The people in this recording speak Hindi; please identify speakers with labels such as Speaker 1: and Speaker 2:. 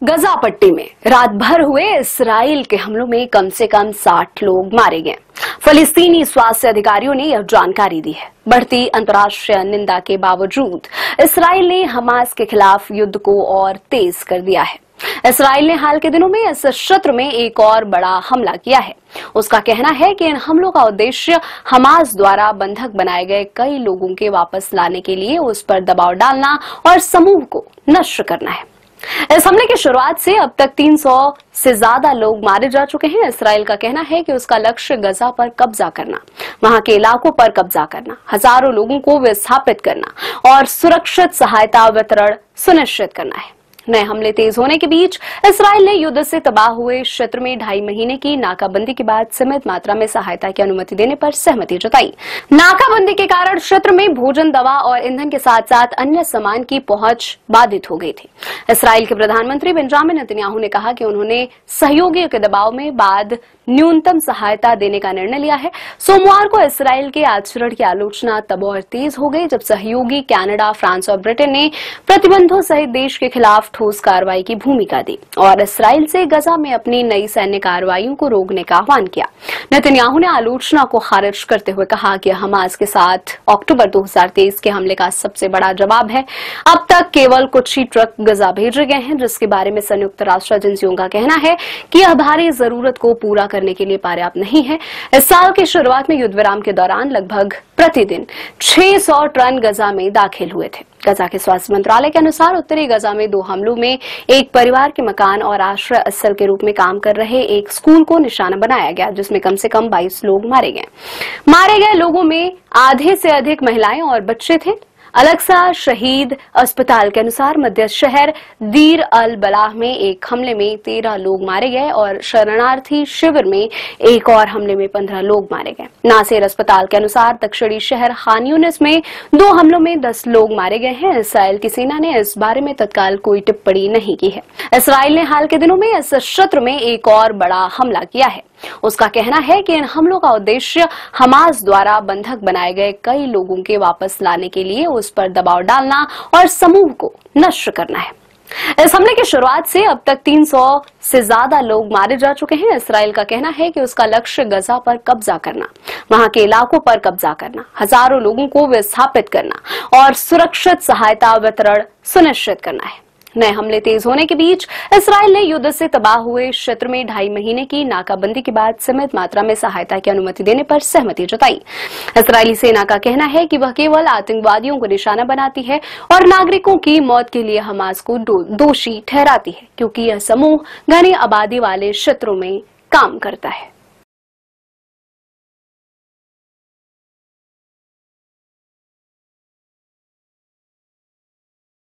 Speaker 1: गजा पट्टी में रात भर हुए इसराइल के हमलों में कम से कम 60 लोग मारे गए। फलस्तीनी स्वास्थ्य अधिकारियों ने यह जानकारी दी है। बढ़ती अंतर्राष्ट्रीय निंदा के बावजूद इसराइल ने हमास के खिलाफ युद्ध को और तेज कर दिया है। इसराइल ने हाल के दिनों में इस क्षेत्र में एक और बड़ा हमला किया है। उसका कहना है कि इन हमलों का उद्देश्य हमास द्वारा बंधक बनाए गए कई लोगों के वापस लाने के लिए उस पर दबाव डालना और समूह को नष्ट करना है। इस हमले की शुरुआत से अब तक 300 से ज्यादा लोग मारे जा चुके हैं। इसराइल का कहना है कि उसका लक्ष्य गजा पर कब्जा करना, वहां के इलाकों पर कब्जा करना, हजारों लोगों को विस्थापित करना और सुरक्षित सहायता वितरण सुनिश्चित करना है। नए हमले तेज होने के बीच इसराइल ने युद्ध से तबाह हुए क्षेत्र में 2.5 महीने की नाकाबंदी के बाद सीमित मात्रा में सहायता की अनुमति देने पर सहमति जताई। नाकाबंदी के कारण क्षेत्र में भोजन, दवा और ईंधन के साथ साथ अन्य सामान की पहुंच बाधित हो गई थी। इसराइल के प्रधानमंत्री बेंजामिन नेतन्याहू ने कहा कि उन्होंने सहयोगियों के दबाव में बाद न्यूनतम सहायता देने का निर्णय लिया है। सोमवार को इसराइल के आचरण की आलोचना तब और तेज हो गई जब सहयोगी कनाडा, फ्रांस और ब्रिटेन ने प्रतिबंधों सहित देश के खिलाफ ठोस कार्रवाई की भूमिका दी और इसराइल से गजा में अपनी नई सैन्य कार्रवाइयों को रोकने का आह्वान किया। नेतन्याहू ने आलोचना को खारिज करते हुए कहा कि हमास के साथ अक्टूबर 2023 के हमले का सबसे बड़ा जवाब है। अब तक केवल कुछ ही ट्रक गजा भेजे गए हैं, जिसके बारे में संयुक्त राष्ट्र एजेंसियों का कहना है कि यह भारी जरूरत को पूरा करने के लिए पर्याप्त नहीं है। इस साल की शुरुआत में युद्ध विराम के दौरान लगभग प्रतिदिन 600 टन गजा में दाखिल हुए थे। गजा के स्वास्थ्य मंत्रालय के अनुसार उत्तरी गजा में 2 हमलों में एक परिवार के मकान और आश्रय स्थल के रूप में काम कर रहे एक स्कूल को निशाना बनाया गया, जिसमें कम से कम 22 लोग मारे गए। मारे गए लोगों में आधे से अधिक महिलाएं और बच्चे थे। अलक्सा शहीद अस्पताल के अनुसार मध्य शहर दीर अल बलाह में एक हमले में 13 लोग मारे गए और शरणार्थी शिविर में एक और हमले में 15 लोग मारे गए। नासिर अस्पताल के अनुसार दक्षिणी शहर खान यूनिस में 2 हमलों में 10 लोग मारे गए हैं। इसराइल की सेना ने इस बारे में तत्काल कोई टिप्पणी नहीं की है। इसराइल ने हाल के दिनों में इस क्षेत्र में एक और बड़ा हमला किया है। उसका कहना है कि इन हमलों का उद्देश्य हमास द्वारा बंधक बनाए गए कई लोगों के वापस लाने के लिए उस पर दबाव डालना और समूह को नष्ट करना है। इस हमले की शुरुआत से अब तक 300 से ज्यादा लोग मारे जा चुके हैं। इसराइल का कहना है कि उसका लक्ष्य गजा पर कब्जा करना, वहां के इलाकों पर कब्जा करना, हजारों लोगों को विस्थापित करना और सुरक्षित सहायता वितरण सुनिश्चित करना है। नए हमले तेज होने के बीच इसराइल ने युद्ध से तबाह हुए क्षेत्र में 2.5 महीने की नाकाबंदी के बाद सीमित मात्रा में सहायता की अनुमति देने पर सहमति जताई। इस्राएली सेना का कहना है कि वह केवल आतंकवादियों को निशाना बनाती है और नागरिकों की मौत के लिए हमास को दोषी ठहराती है, क्योंकि यह समूह घनी आबादी वाले क्षेत्रों में काम करता है।